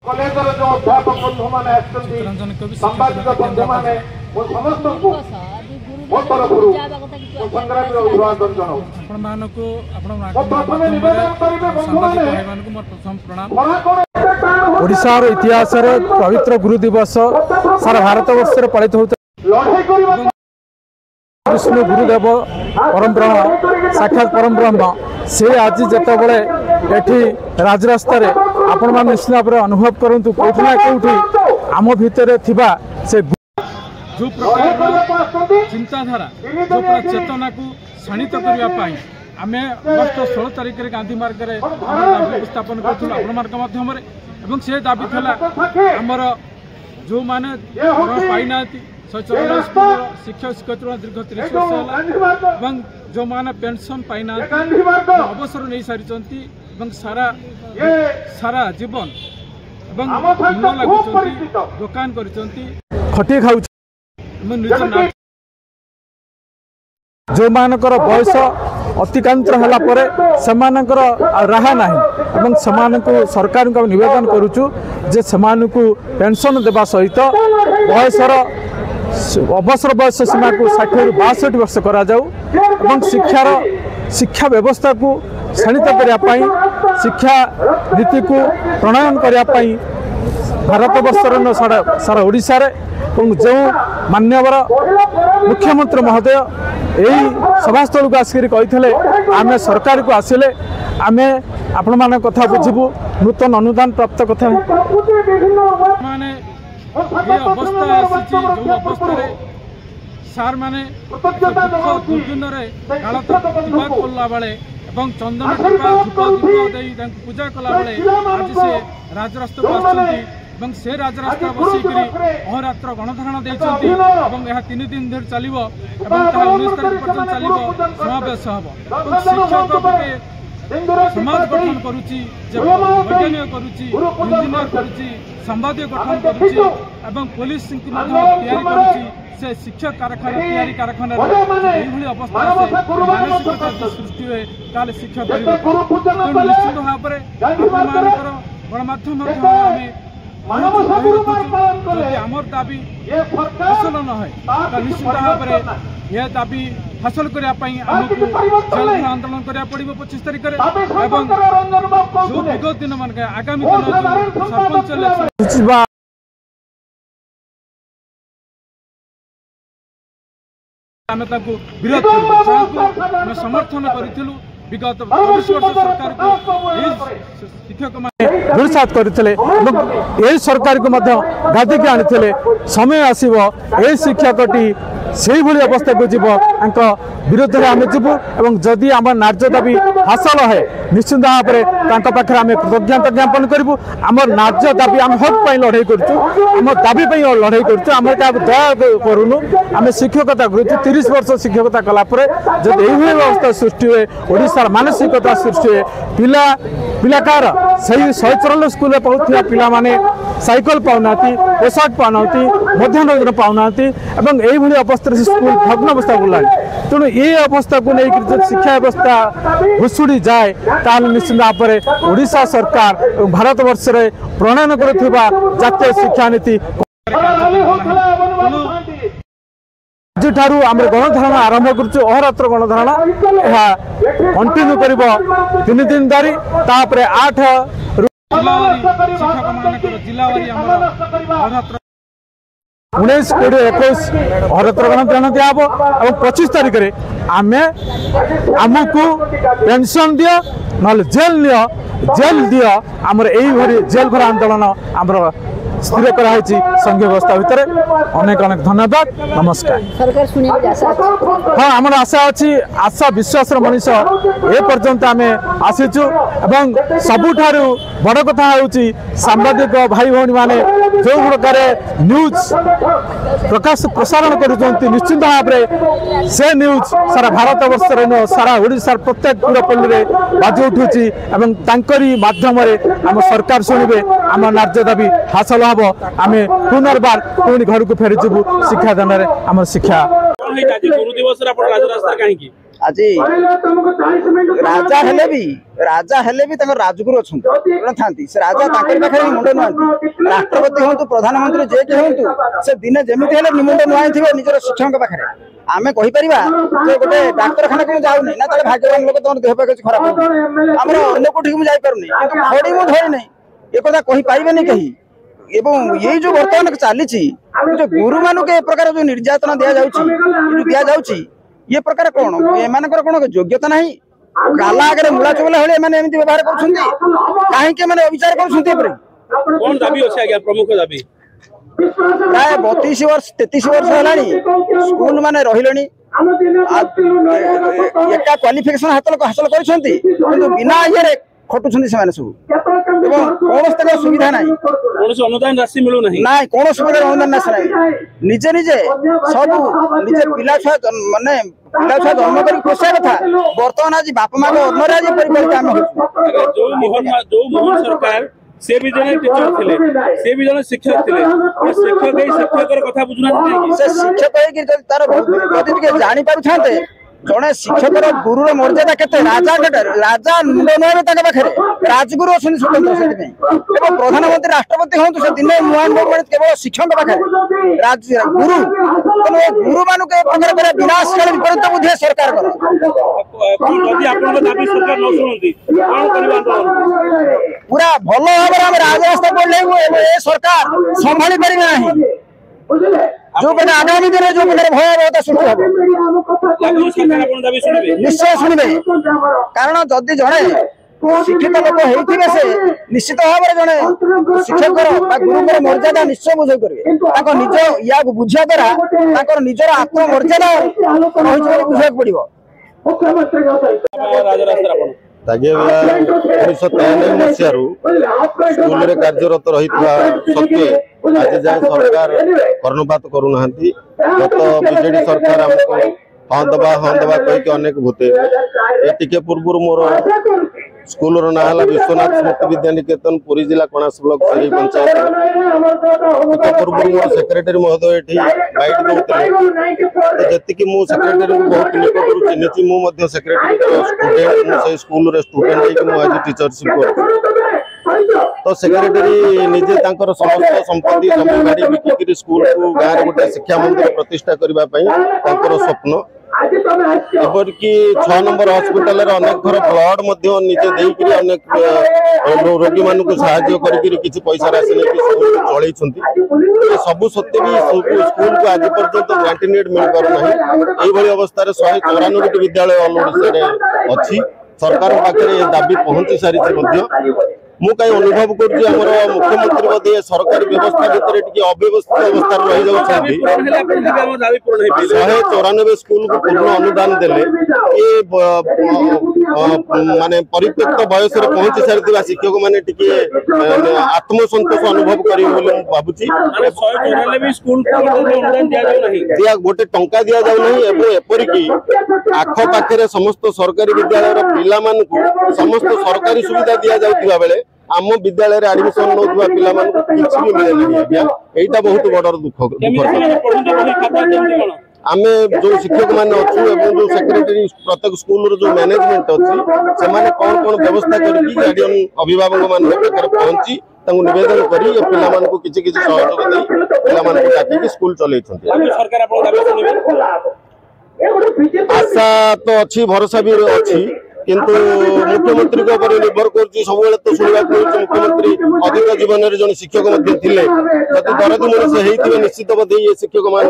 कलेजर जो अध्यापक बंधु मैंने सांबादिक बंधु मैंने समस्त मो तरफ संग्रामी अभिवादन ओडिशार इतिहास पवित्र गुरु दिवस सारा भारत वर्ष पालित होता विष्णु गुरुदेव परम ब्रह्म साक्षात परम ब्रह्म से आज जितेबले एठी राजरास्ता आपण मान निश्चित भाव अनुभव करूँ कौटी ना कौटी आम भितर थिबा से जो प्रकार चिंताधारा जो प्रकार चेतना को शाणित करने आम अगस्ट 16 तारिख में गांधी मार्ग में दाबी उपस्थापन करूँ आपण से दाबी था आमर जो मैंने पाई ना 194 स्कूल शिक्षक शिक्षक दीर्घ 30 वर्ष है जो मैंने पेंशन पाई ना अवसर नहीं सारी सारा सारा जीवन ऋण लगुच दुकान खटी खाऊ जो मानकर बयस अतिक्रांत है राहा ना सरकार को निवेदन करुचु जे से पेंशन देवा सहित बयसर अवसर बयस सीमा को 60 ରୁ 62 वर्ष करा जाऊ शिक्षा व्यवस्था को शाणित करने शिक्षा नीति को प्रणयन करने भारत वर्षर सारा ओडिशा रे जो मान्यवर मुख्यमंत्री महोदय यही सभास्थल को आसिक कही आम सरकार को आसिले आम आपण मान कथा बुझबू नूतन अनुदान प्राप्त कथा अवस्था सार माने दुर्दिन काला बेले चंदन टीपा धूप पूजा कला बेले आज से राजरास्ता को से राजरास्ता बसिक अहोरात्र गणधारणा देती यह 3 दिन धरी चलो 19 तारिख पर्यटन चलो समावेश हम शिक्षक समाज गठन करुच्ची वैज्ञानिक करुच्ची इंजीनियर करुच्ची संवादीय गठन करुच्ची पुलिस करुच्ची से शिक्षक कारखाना अवस्था मानसिकता सृष्टि हुए ताले शिक्षक निश्चित भाव गणमाध्यम आमर दाबी हासिल न है निश्चित भाव यह दाबी हासिल करने आमको जेल आंदोलन करा पड़ो 25 तारिख जो विगत दिन मान आगामी दिन सरपंच आम विरोध कर समर्थन करूँ विगत 24 वर्ष सरकार को शिक्षक दुर्सात करते सरकार को गादी के आनी समय आसब ये शिक्षकटी से अवस्था को जीव विरोध में आम जीवु और जदि आम न्याय दाबी हासिल है निश्चित भाव में पाखे आम कृतज्ञता ज्ञापन करूँ आम न्याय दाबी आम हक पर लड़ाई करूँ दाबी लड़ाई करूँ क्या दया करूँ आम शिक्षकता करूँ 30 वर्ष शिक्षकता कलापर जब यही अवस्था सृष्टि हुए ओडिशार मानसिकता सृष्टि हुए पिला पिलाकार सही 194 स्कूल पढ़ुवा पिला माने साइकल पाऊना पोशाक पाऊना मध्याह्न भोजन पाऊना यही अवस्था स्कूल भग्न अवस्था बुला तेणु ये अवस्था को लेकर जब शिक्षा व्यवस्था भुशुड़ी जाए ताल निश्चित भाव में ओडिशा सरकार और भारत वर्ष में प्रणयन करुवा जातीय शिक्षा नीति आज आम गणधारणा आरंभ कर अहोरात्र गणधारणा यह कंटिन्यू कर 3 दिन धरी 8 19 20 21 अहोरात्र गणधारणा दिहब और 25 तारिख में आमको पेंशन दियो ना जेल दियो आमर यही जेल भर आंदोलन आमर स्थिर कराई संघीय व्यवस्था भितर अनेक अनेक धन्यवाद नमस्कार हाँ आम आशा अच्छी आशा विश्वास मनीष ए पर्यंत आम आसीचु सबुठ बड़ कथा हूँ सांबादिक भाई भौणी मैंने जो प्रकार न्यूज प्रकाश प्रसारण कर निश्चित भाव में से न्यूज सारा भारत वर्ष सारा ओडिशार प्रत्येक पुरपल्ली में बाजी उठुची माध्यम आम सरकार शुणे आम न्याय दाबी हासिल हम आम पुनर्बार पुणी घर को फेरी जीवु शिक्षादान आम शिक्षा गुरु दिवस आज राजा हेले भी राजगुरु अच्छा से राजा पाखे मुंड नुआंती राष्ट्रपति हूँ प्रधानमंत्री जे कि हूँ से दिने जमी मुंड नुआई थे निजर शिक्षक पाखे आम कहीपर जे गोटे डाक्तखाना को जाऊनी ना भाग्यवान लोक तुम देह किसी खराब आम अन्न कोठी मुझे जापी खड़ी मुझे धरी नहीं ये कथा कहीपर कहीं एवं ये जो बर्तमान चली जो गुरु मानक ए प्रकार जो निर्यातना दि ये प्रकार कौन एम कौन योग्यता ना गाला आगे मूला चोला भाई व्यवहार कहीं विचार कर प्रमुख दाबी प्राय 32 वर्ष 33 वर्ष है स्कूल माने रही एका क्वालिफिकेशन हासिल कर बिना ये खटुंट से सब कौन सुविधा ना अनुदान राशि मिलू ना कौन अनुदान राशि ना निजे निजे सब निजे पिला छुआ माने पिला छुआ जन्म कर पोषा कथा बर्तमान आज बापा माँ अन्नरे आज परिवर्तित जो मोहन सरकार से भी जने टीचर थिले से भी जने शिक्षक थिले शिक्षक ए शिक्षक कथा बुझुना से शिक्षक तार जदि जानी पारु थांते जड़े शिक्षक गुरुर मर्यादा के राजा मुंड नुआबे पाखे राजगुरु अच्छा स्वतंत्र से प्रधानमंत्री राष्ट्रपति हूँ से दिन नुआ केवल शिक्षक पाखे गुरु गुरु मान विनाशकाली विपरीत बुद्धि सरकार पूरा भल भाव राजरास्ता पड़े सरकार संभाली पारे ना जो आगामी दिन जो भयावहता सृष्टि निश्चय शुणे कारण जदि जड़े शिक्षित लोक होते से निश्चित भाव में जड़े शिक्षक गुरुंर मर्यादा निश्चय बुझे करेंगे निज या बुझा द्वारा निजर आत्ममर्यादा रही बुझा पड़ो उन्नीस 93 मसीह स्कूल कार्यरत रही सत्वे आज जाए सरकार कर्णपात करूना गत बीजेडी सरकार आमको हाँ दबा कहीकि अनेक भूते ये पूर्व मोर स्कूल ना है विश्वनाथ स्मृति विद्या निकेतन पुरी जिला कणास ब्लॉक से पंचायत पूर्व मोर सेक्रेटरी महोदय बैठ दौते जी मु सेक्रेटरी को बहुत निकट चिन्ही मुझे सेक्रेटरी स्टूडेंट स्कूल स्टूडेंट आज टीचरशिप कर तो सेक्रेटरी निजे समस्त संपत्ति जमी गाड़ी बिकिक स्कूल को गाँव में गोटे शिक्षा मंदिर प्रतिष्ठा करने स्वप्न एपरिकी 6 नंबर हॉस्पिटल अनेक थर ब्लड निजे देकर अनेक रोगी मान साहाय्य कर पैसा राशि नहीं चल सब सत्वे भी स्कूल को आज पर्यंत ग्रांटिनेट मिल पारना यही अवस्था 194 विद्यालय ऑल ओडिशा अच्छी सरकार पाखे दाबी पहुंची सारी मु कहीं अनुभव कर मुख्यमंत्री बोधे सरकारी व्यवस्था भितर अव्यवस्थित अवस्था रही जाऊँ 194 स्कूल को पूर्ण अनुदान देले ये माने परिपक्व बयस पहुंची सारी शिक्षक मैंने आत्मसंतोष अनुभव कर भावुची गोटे टंका दि जाऊना एपरिकी आखपाखे समस्त सरकारी विद्यालय पिला समस्त सरकारी सुविधा दि जाऊा बेले आम विद्यालय एडमिशन नौथुवा पिला किसी भी मिले नहीं यहाँ बहुत बड़ दुख आम जो शिक्षक मैंने अच्छु जो सेक्रेटरी प्रत्येक स्कूल जो मैनेजमेंट अच्छी से कौन कौन व्यवस्था गार्डियन अभिभावक मान पहुंची निवेदन कर पिला किसी सहयोग दे पिला स्कूल चल आशा तो अच्छी भरोसा भी अच्छी किंतु मुख्यमंत्री निर्भर कर सब तो शुणा मुख्यमंत्री अधिक जीवन में जन शिक्षक जदि दरदी मनुष्य होते निश्चित ये शिक्षक मान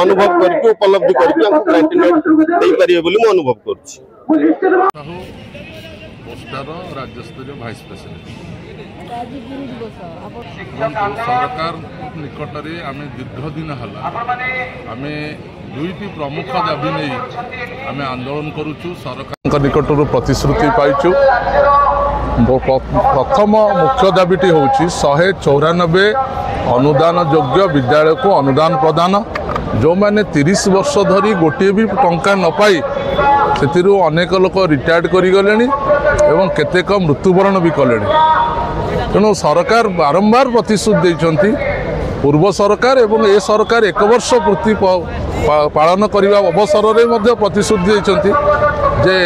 अनुभव करके उपलब्धि करके अनुभव कर राज्यस्तरीय भाइस प्रेसिडेंट सरकार निकट में आम दीर्घ दिन है आम दुईटी प्रमुख दाबी नहीं आम आंदोलन करुचु सरकार निकट प्रतिश्रुति पाइचु प्रथम मुख्य दाबीटी हूँ 194 अनुदान योग्य विद्यालय को अनुदान प्रदान जो मैंने 30 वर्ष धरी गोटे भी टंका न पाई से अनेक लोक रिटायर्ड करगले एवं केतेक मृत्युवरण भी कले तेणु सरकार बारंबार प्रतिश्रुति देइछंती पूर्व सरकार एवं ए सरकार 1 वर्ष पूर्ति पालन करने अवसर में प्रतिश्रुति देते जे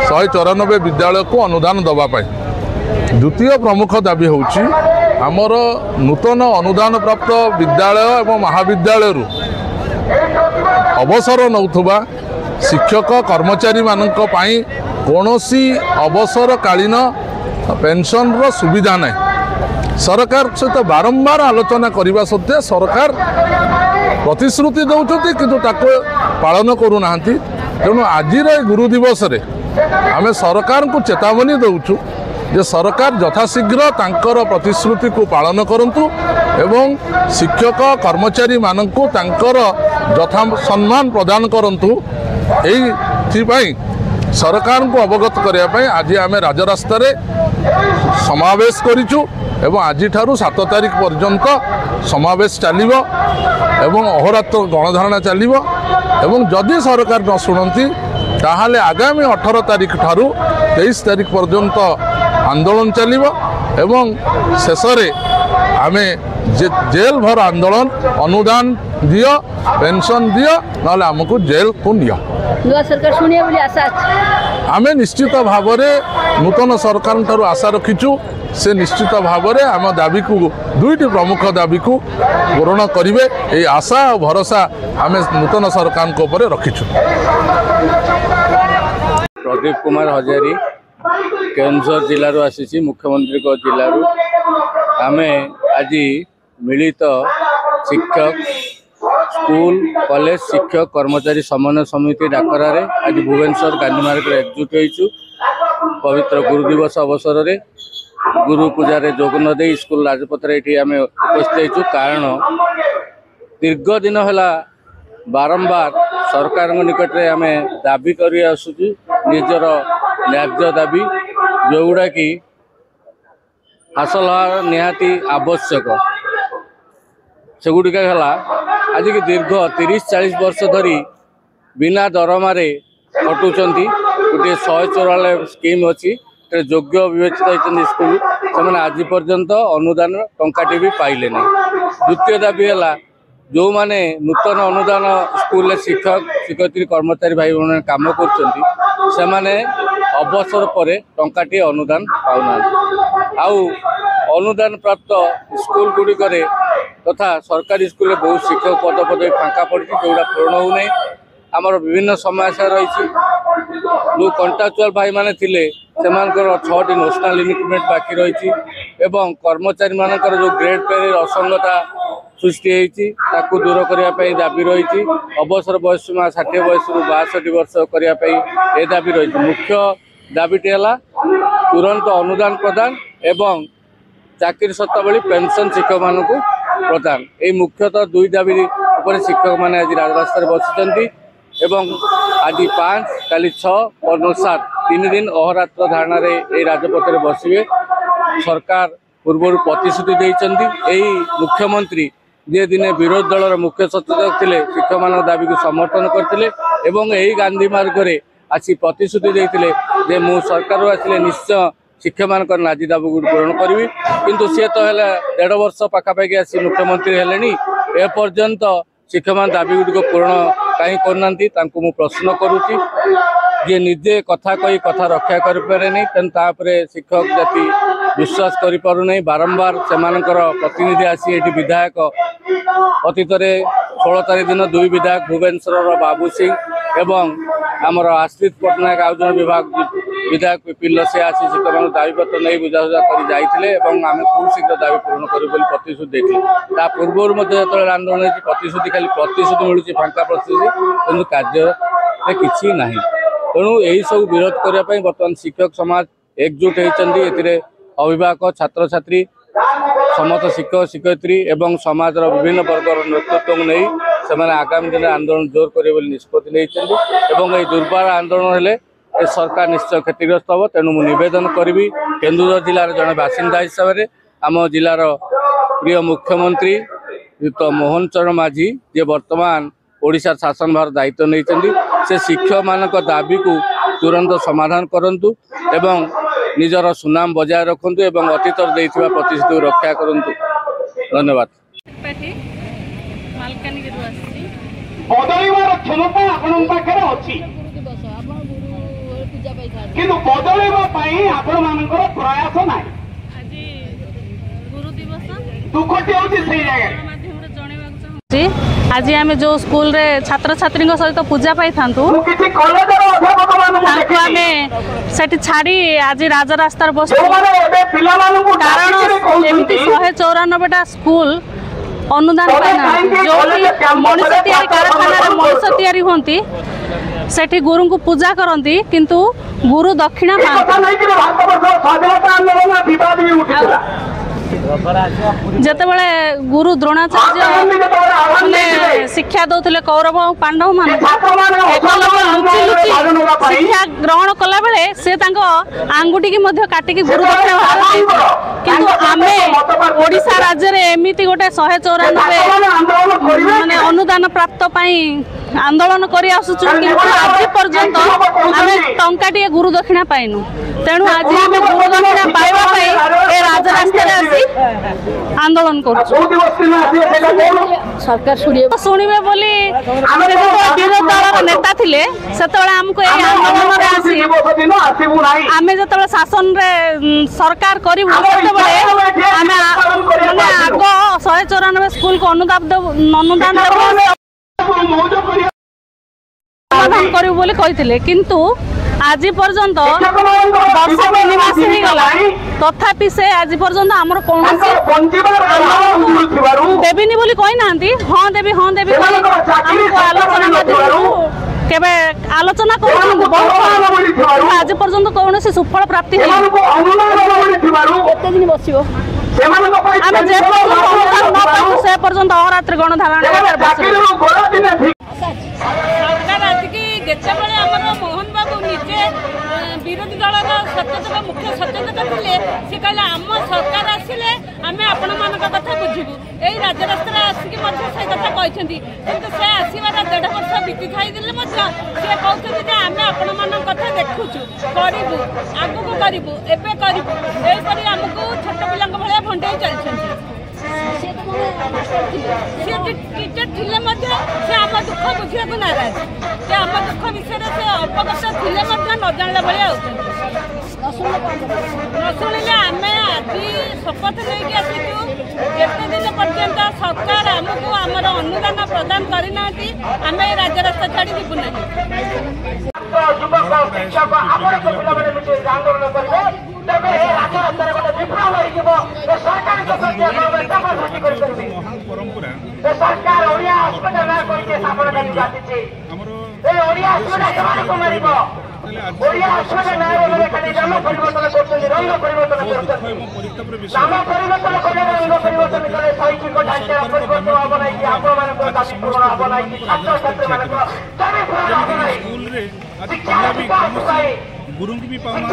194 विद्यालय को अनुदान दवापाई। द्वितीय प्रमुख दाबी होची आमर नूतन अनुदान प्राप्त विद्यालय एवं महाविद्यालय अवसर नौथुबा शिक्षक कर्मचारी मानक पई कोनोसी अवसरकालीन पेंशन रो सुविधा नहीं। सरकार सहित बारंबार आलोचना करने सत्वे सरकार प्रतिश्रुति दौरान किंतु ताको पालन करूना। तेणु आज गुरु दिवस रे आमे सरकार को चेतावनी दौचु जे सरकार यथाशीघ्र तांकर प्रतिश्रुति को पालन करंतु एवं शिक्षक कर्मचारी मानकु तांकर यथा सम्मान प्रदान करंतु। एई सरकार को अवगत करने आज आम राजरास्ता समावेश करूँ एवं आज 7 तारीख पर्यंत समावेश चलिबो एवं अहोरात्र गणधारणा चलिबो एवं जदि सरकार न शुणती ताहाले आगामी 18 तारीख ठारू 23 तारीख पर्यंत आंदोलन चलिबो एवं शेष रे आमे जेल भर आंदोलन अनुदान दियो पेंशन दियो नाले हमको जेल को नियो। नुआ सरकार सुनिए बोली आशा आमे निश्चित भाव में नूतन सरकार ठारू आशा रखीचु से निश्चित भाव में आम दाबी को 2टी प्रमुख दाबी को पूरण करेंगे ये आशा और भरोसा आम नूतन सरकार को ऊपर रखीचु। प्रदीप कुमार हजारी केन्दुझर जिलूर आसी मुख्यमंत्री को जिलूर आम आज मिलित शिक्षक स्कूल कॉलेज शिक्षक कर्मचारी समन्वय समिति डाकरा आज भुवनेश्वर गांधी मार्ग एकजुट होइछु। पवित्र गुरु दिवस अवसर में गुरु पूजा रे जोग न दे स्कूल राजपथ ये आम उपस्थित होइछु। कारण दीर्घ दिन है बारंबार सरकार निकट में आम दाबी कर आसुचु निजर न्याय्य दाबी जोगुड़ा कि हासिल निहाती आवश्यक सेगुड़िक है आज की दीर्घ 30-40 वर्ष धरी बिना दरमारे खटुंट गोटे 144 स्कीम अच्छी योग्य विवेचित होती स्कूल से आज पर्यंत अनुदान टंकाटी भी पाइले नहीं। द्वितीय दाबी है जो माने नूतन अनुदान स्कूल शिक्षक शिक्षयित्री कर्मचारी भाई बहन काम कर अवसर पर टंकाटी अनुदान पाऊना। अनुदान प्राप्त स्कूल गुड़िक तथा सरकारी स्कूल बहुत शिक्षक पद पदवी फांका पड़ी जोड़ा पूरण होना। आमर विभिन्न समस्या रही जो कंट्राक्चुअल भाई माने थिले सेमानकर 6टी नेशनल इनक्रीमेंट बाकी रही एवं कर्मचारी मानकर जो ग्रेड पे असंगता सृष्टि होती दूर करने दाबी रही। अवसर बयस सीमा 60 वर्ष रु 62 वर्ष करने दाबी रही। मुख्य दाबीटी है तुरंत अनुदान प्रदान एवं चाकरी सत्तावली पेंशन शिक्षक मान प्रदान। ये मुख्यतः 2 दाबी उपर शिक्षक मैंने आज राजरास्ता बसी एवं आज 5 काली 6 और 7 3 दिन अहोरात्र धारणा ये राजपथ में बसवे। सरकार पूर्व प्रतिश्रुति देते मुख्यमंत्री जे दिने विरोधी दल मुख्य सचेतक थे शिक्षक मान दाबी को समर्थन करते यही गांधी मार्ग में आसी प्रतिश्रुति देते जे मु सरकार आसिले निश्चय शिक्षक मान नाजी दाबी गुड़ पूरण करी किंतु सी तो 1.5 वर्ष पाखापाखि आसी मुख्यमंत्री हेले एपर्यंत शिक्षक मान दाबी गुड़ पूरण कहीं करना मु प्रश्न करुच्ची जे निजे कथा कही कथा रक्षा करें तेनापर शिक्षक जाति विश्वास करें। बारंबार से प्रतिनिधि आसी ये विधायक अतीत 16 तारीख दिन 2 विधायक भुवनेश्वर बाबू सिंह एवं आमर आश्रित पट्टनायक आउ जन विभाग विधायक पिपिल से आसी शिक्षक दाबीपत्र नहीं बुझाबुझा कर जाते आम खूब शीघ्र दाबी पूरण करूँ प्रतिश्रुति देते पूर्व जो आंदोलन प्रतिश्रुति खाली प्रतिश्रुति मिलूँ फांका प्रतिश्रुति किंतु कार्य किसी ना। तेणु यही सब विरोध करने बर्तमान शिक्षक समाज एकजुट होती अभिभावक छात्र छात्री समस्त शिक्षक शिक्षयित्री एवं समाज विभिन्न वर्गर नेतृत्व नहीं से आगामी दिन आंदोलन जोर करेंगे निष्पत्ति नहीं। दुर्बार आंदोलन हेले सरकार निश्चय क्षतिग्रस्त हम। तेणु मुझे नवेदन करी केन्दुझर जिलार जड़े बासिंदा हिसाब से आम जिलार प्रिय मुख्यमंत्री तो मोहन चरण माझी जे वर्तमान ओडिशा शासन भार दायित्व नहीं से शिक्षक मान दाबी को तुरंत समाधान करंतु एवं निजर सुनाम बजाय रखंतु एवं अतीत प्रतिश्रुति रक्षा करंतु। धन्यवाद। त्रिपाठी मालकानगिरी आसी बदलवार क्षमता आपन पाखे अच्छी किंतु बदलवा आपण मानकर प्रयास ना आज गुरु दिवस दुखटी होची से जगह आज आम जो स्कूल रे छात्र छात्री सहित पूजा पाई था छाड़ी आज राजरास्तार बस कारण एमती 194टा स्कूल अनुदान पाना जो मनीष तैयारी कारखाना मनीष तैयारी होती सेठी गुरु को पूजा करती किंतु गुरु दक्षिणा जेतेबेले गुरु द्रोणाचार्य शिक्षा दौले कौरव और पांडव मान लुचि लुचि शिक्षा ग्रहण कला बेले से आंगुठी की काटिकी गुरु दक्षिणा किंतु आमे ओडिशा राज्य रे एमिति गोटे 194 माने अनुदान प्राप्त पाई आंदोलन करी आसुचु किंतु आज पर्यंत आमे टंकाटी गुरु दक्षिणा पाइनु तेणु आज आमे गुरु दक्षिणा पाइबा पाई ए राजरास्ता रे आसी आंदोलन कर सरकार शुणवे बोली विरोधी दल नेता थिले सेतबेले हमको ए आंदोलन रे आसी आमे जतबेले शासन रे सरकार करिवु सेतबेले आमे माने आगो 194 स्कूल को अनुदान समाधान करिवु बोली कहिथिले किंतु आज पर्यंत वर्ष 3 मास हो गला तथापि से आज पर्यंत आमर कौन देविनी बोली कही ना हाँ देवी आलोचना केबे आलोचना कर आज पर्यंत कौन सुफल प्राप्ति दिन बस से पर्यंत अरात्रि गणधारणा सरकार आज की जेतेबेले आमर मोहन बाबू निजे विरोधी दल सचेतक मुख्य सचेतक थे सी कहले आम सरकार आसिले आम आपण मान कथा बुझू यही राजरास्ता आसिक से कथा कहते किंतु से आसबार 1.5 वर्ष बीती थी सी कहते आम आपण मान कथा देखुचु करूँ आगू करूँ एवं करूँ यहीपरि आमको छोट पिला भाया भंडे चलते टीचर थे से आम दुख बुझा नाराज से आम दुख विषय से अवगत थे न जानला भाया न शुणिले आम आज शपथ नहीं आसीचु जिते दिन पर्यंत सरकार आमको आमर अनुदान प्रदान करना आम राजरास्ता छाड़ी जीवु ना युवक शिक्षक आंदोलन करेंगे राजरास्ता विप्लव सरकार ओडिया हस्पिटाल ओडिया हस्पिटाल खाली नाम परिवर्तन कर रंग परिवर्तन नाम परिवर्तन कर रंग परिवर्तन कले शैक्षिक ढांचा परिवर्तन हम ना आपण दाबी पूर्ण हम ना छात्र छात्री मान दाबी पूर्ण हम ना शिक्षा गुरु की भी पावना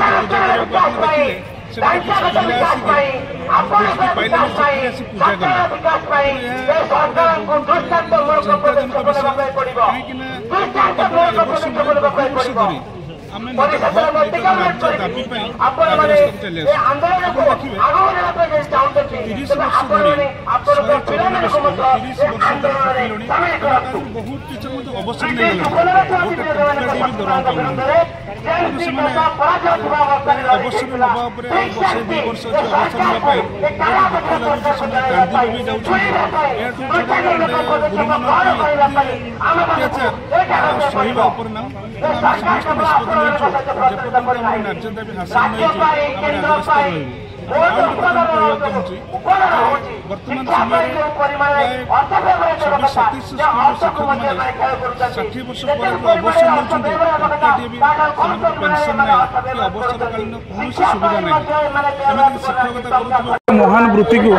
देखिले वर्तमान समय 26-27 शिक्षक मैंने 60 वर्ष पर अवसर पेंशन ना अवसरकालीन कौन सुविधा नहीं शिक्षकता महान वृत्ति को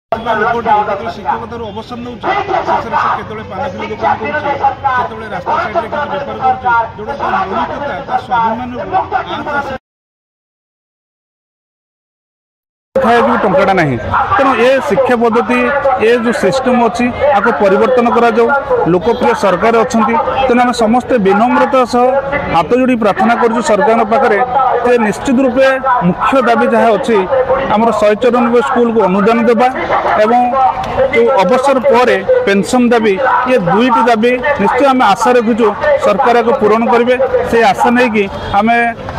शिक्षकता अवसर नौ केतले पानी दुकान कर रास्ता साइड बेपार कर मौलिकता स्वाभिमान टंकाटा ना तेणु ये शिक्षा पद्धति ये जो सिस्टम अच्छी आपको परिवर्तन करा लोकप्रिय सरकार अच्छा तेणु आम समस्ते विनम्रता सह हाथ जोड़ी प्रार्थना कर सरकार पाखे जे निश्चित रूपे मुख्य दाबी जहाँ अच्छी आमर 194 स्कूल को अनुदान देवा एवं जो अवसर पर पेंशन दाबी ये दुईटी दाबी निश्चय आम आशा रखुचु सरकार को पूरण करेंगे से आशा नहीं कि आम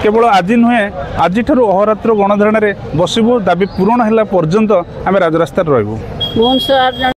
केवल आज नुहे आज अहोरात्र गणधारण में बसबू दाबी पूरण है पर्यंत आम राजरास्तार रही।